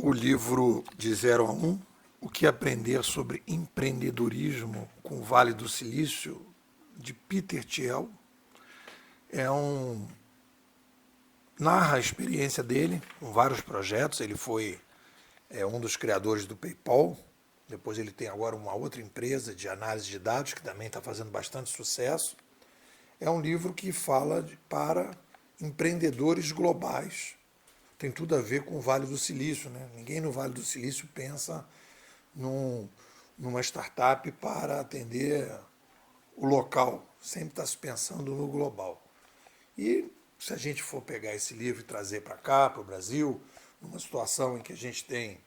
o livro De Zero a Um, O que aprender sobre empreendedorismo com o Vale do Silício, de Peter Thiel. Narra a experiência dele com vários projetos. Ele foi um dos criadores do PayPal. Depois ele tem agora uma outra empresa de análise de dados que também está fazendo bastante sucesso. É um livro que fala para empreendedores globais. Tem tudo a ver com o Vale do Silício, né? Ninguém no Vale do Silício pensa numa startup para atender o local. Sempre está se pensando no global. E se a gente for pegar esse livro e trazer para cá, para o Brasil, numa situação em que a gente tem,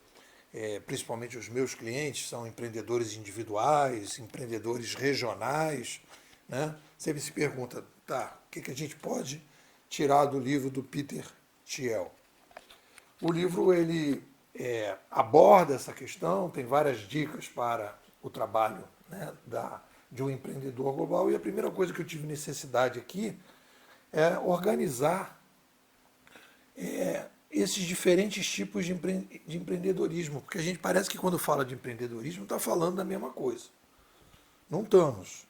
principalmente os meus clientes, são empreendedores individuais, empreendedores regionais, né? Você se pergunta, tá, o que a gente pode tirar do livro do Peter Thiel? O livro ele aborda essa questão, tem várias dicas para o trabalho, né, de um empreendedor global, e a primeira coisa que eu tive necessidade aqui é organizar esses diferentes tipos de empreendedorismo, porque a gente parece que quando fala de empreendedorismo está falando da mesma coisa. Não estamos.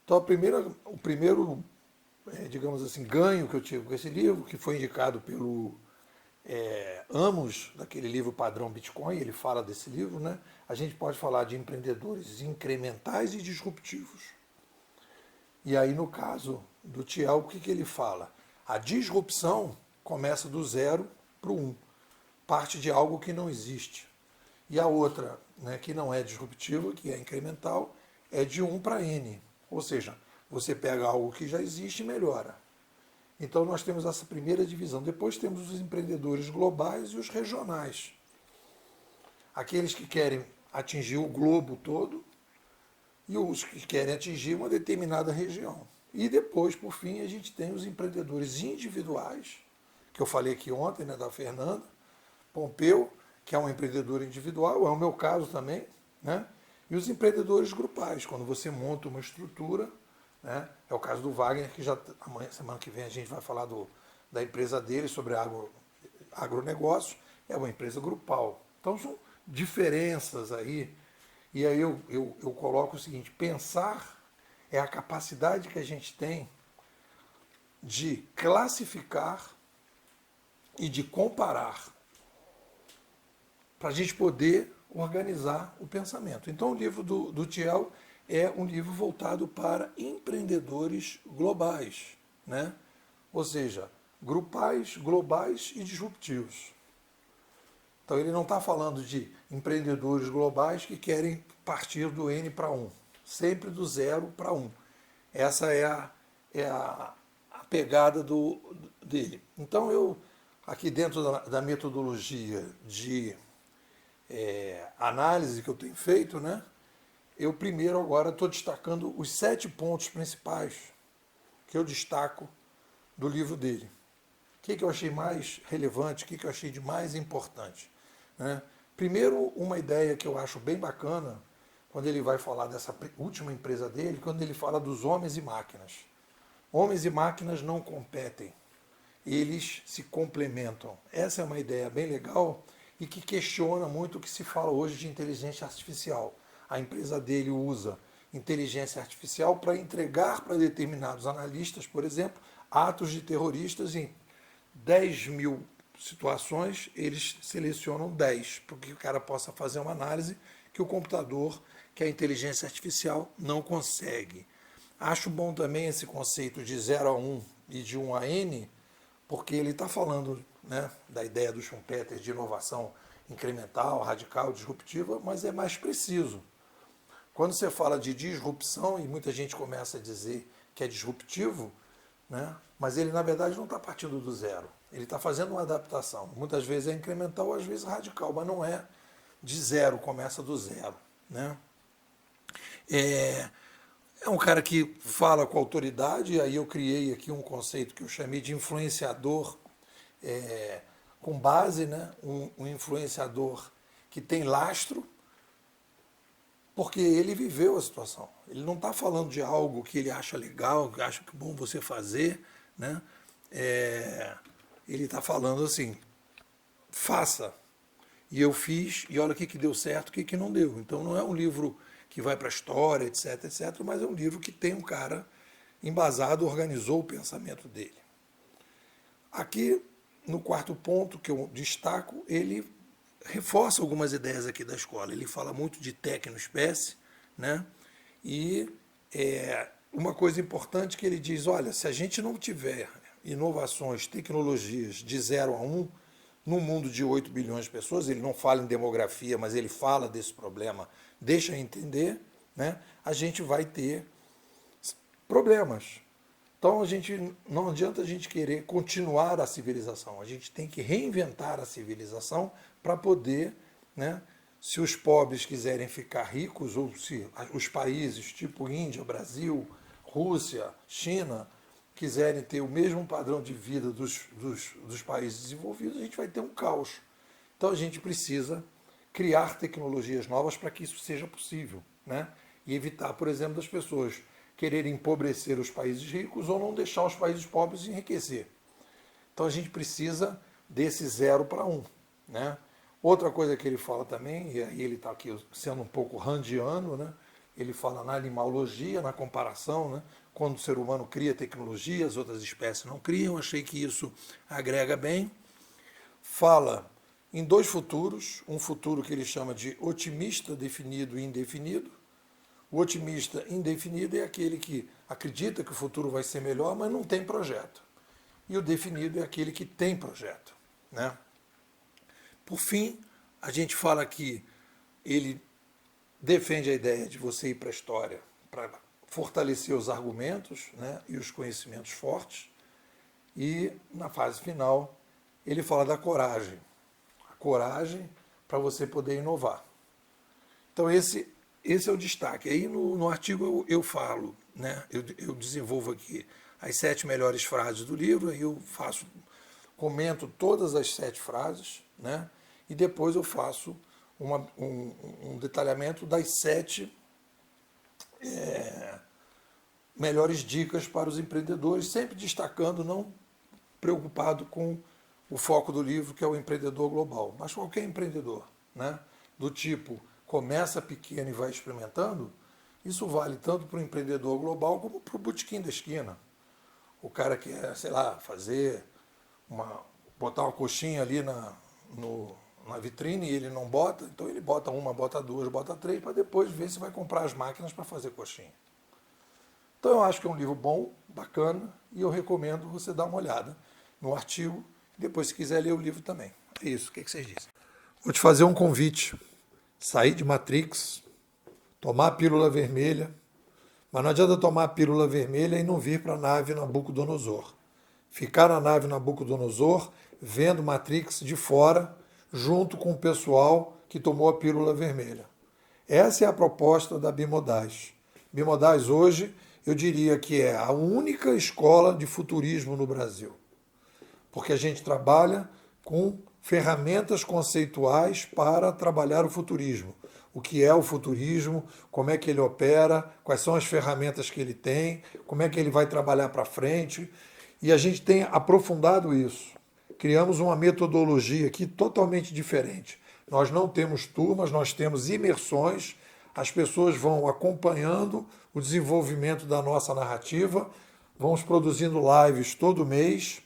Então, o primeiro digamos assim, ganho que eu tive com esse livro, que foi indicado pelo Amos, daquele livro Padrão Bitcoin, ele fala desse livro, né? A gente pode falar de empreendedores incrementais e disruptivos. E aí, no caso do Thiel, o que ele fala? A disrupção começa do 0 para o 1, parte de algo que não existe. E a outra, né, que não é disruptiva, que é incremental, é de 1 para N. Ou seja, você pega algo que já existe e melhora. Então nós temos essa primeira divisão. Depois temos os empreendedores globais e os regionais. Aqueles que querem atingir o globo todo e os que querem atingir uma determinada região. E depois, por fim, a gente tem os empreendedores individuais, que eu falei aqui ontem, né, da Fernanda Pompeu, que é um empreendedor individual, é o meu caso também, né? E os empreendedores grupais, quando você monta uma estrutura, né? É o caso do Wagner, que já amanhã, semana que vem, a gente vai falar da empresa dele sobre agronegócio, é uma empresa grupal. Então são diferenças aí. E aí eu coloco o seguinte, pensar é a capacidade que a gente tem de classificar e de comparar para a gente poder organizar o pensamento. Então o livro do Thiel é um livro voltado para empreendedores globais, né? Ou seja, grupais, globais e disruptivos. Então ele não está falando de empreendedores globais que querem partir do N para 1, sempre do 0 para 1. Essa é a pegada dele. Então eu, aqui dentro da metodologia de análise que eu tenho feito, né? Eu primeiro agora estou destacando os 7 pontos principais que eu destaco do livro dele. O que eu achei mais relevante, o que eu achei de mais importante, né? Primeiro, uma ideia que eu acho bem bacana, quando ele vai falar dessa última empresa dele, quando ele fala dos homens e máquinas. Homens e máquinas não competem, eles se complementam. Essa é uma ideia bem legal e que questiona muito o que se fala hoje de inteligência artificial. A empresa dele usa inteligência artificial para entregar para determinados analistas, por exemplo, atos de terroristas em 10 mil situações, eles selecionam 10, para que o cara possa fazer uma análise que o computador, que a inteligência artificial não consegue. Acho bom também esse conceito de 0 a 1 e de 1 a N, porque ele está falando, né, da ideia do Schumpeter de inovação incremental, radical, disruptiva, mas é mais preciso. Quando você fala de disrupção, e muita gente começa a dizer que é disruptivo, né, mas ele na verdade não está partindo do 0. Ele está fazendo uma adaptação. Muitas vezes é incremental, às vezes radical, mas não é de 0, começa do 0. Né? É um cara que fala com autoridade, aí eu criei aqui um conceito que eu chamei de influenciador com base, né? Um influenciador que tem lastro, porque ele viveu a situação. Ele não está falando de algo que ele acha legal, que acha que é bom você fazer, né? Ele está falando assim, faça. e eu fiz, e olha o que deu certo, o que não deu. Então não é um livro que vai para a história, etc, etc, mas é um livro que tem um cara embasado, organizou o pensamento dele. Aqui, no quarto ponto que eu destaco, ele reforça algumas ideias aqui da escola. Ele fala muito de tecnoespécie, né? E uma coisa importante que ele diz, olha, se a gente não tiver inovações, tecnologias de 0 a 1, num mundo de 8 bilhões de pessoas, ele não fala em demografia, mas ele fala desse problema, deixa entender, né? A gente vai ter problemas. Então não adianta a gente querer continuar a civilização, a gente tem que reinventar a civilização para poder, né, se os pobres quiserem ficar ricos, ou se os países tipo Índia, Brasil, Rússia, China, quiserem ter o mesmo padrão de vida dos países desenvolvidos, a gente vai ter um caos. Então a gente precisa criar tecnologias novas para que isso seja possível, né? E evitar, por exemplo, das pessoas querer empobrecer os países ricos ou não deixar os países pobres enriquecer. Então a gente precisa desse 0 para 1. Né? Outra coisa que ele fala também, e aí ele está aqui sendo um pouco randiano, né? Ele fala na animalologia, na comparação, né? Quando o ser humano cria tecnologia, as outras espécies não criam, achei que isso agrega bem. Fala em 2 futuros, um futuro que ele chama de otimista, definido e indefinido. O otimista indefinido é aquele que acredita que o futuro vai ser melhor, mas não tem projeto. E o definido é aquele que tem projeto. Né? Por fim, a gente fala que ele defende a ideia de você ir para a história para fortalecer os argumentos, né, e os conhecimentos fortes. E, na fase final, ele fala da coragem. A coragem para você poder inovar. Então, esse é o destaque. Aí no artigo eu falo, né, eu desenvolvo aqui as 7 melhores frases do livro, aí eu comento todas as 7 frases, né, e depois eu faço um detalhamento das 7 melhores dicas para os empreendedores, sempre destacando, não preocupado com o foco do livro, que é o empreendedor global, mas qualquer empreendedor, né, do tipo começa pequeno e vai experimentando, isso vale tanto para o empreendedor global como para o botequim da esquina. O cara quer, sei lá, botar uma coxinha ali na vitrine e ele não bota, então ele bota uma, bota 2, bota 3, para depois ver se vai comprar as máquinas para fazer coxinha. Então eu acho que é um livro bom, bacana, e eu recomendo você dar uma olhada no artigo, e depois se quiser ler o livro também. É isso, o que vocês dizem? Vou te fazer um convite. Sair de Matrix, tomar a pílula vermelha, mas não adianta tomar a pílula vermelha e não vir para a nave Nabucodonosor. Ficar na nave Nabucodonosor, vendo Matrix de fora, junto com o pessoal que tomou a pílula vermelha. Essa é a proposta da Bimodais. Bimodais hoje, eu diria que é a única escola de futurismo no Brasil, porque a gente trabalha com ferramentas conceituais para trabalhar o futurismo. O que é o futurismo, como é que ele opera, quais são as ferramentas que ele tem, como é que ele vai trabalhar para frente. E a gente tem aprofundado isso. Criamos uma metodologia aqui totalmente diferente. Nós não temos turmas, nós temos imersões, as pessoas vão acompanhando o desenvolvimento da nossa narrativa, vamos produzindo lives todo mês,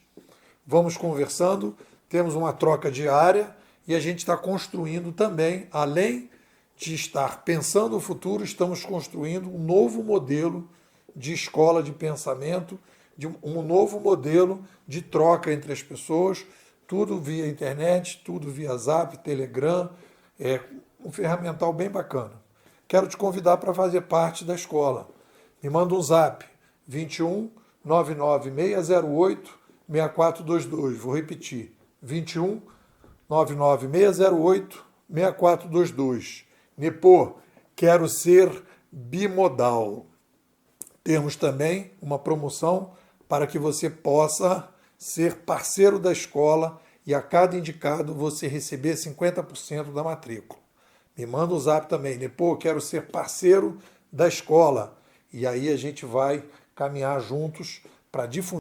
vamos conversando, temos uma troca diária e a gente está construindo também, além de estar pensando o futuro, estamos construindo um novo modelo de escola de pensamento, de um novo modelo de troca entre as pessoas, tudo via internet, tudo via Zap, Telegram, um ferramental bem bacana. Quero te convidar para fazer parte da escola. Me manda um Zap, 21 99 608 6422. Vou repetir, 21 99 608 6422. Nepô, quero ser bimodal. Temos também uma promoção para que você possa ser parceiro da escola e a cada indicado você receber 50% da matrícula. Me manda um Zap também, Nepô, quero ser parceiro da escola. E aí a gente vai caminhar juntos para difundir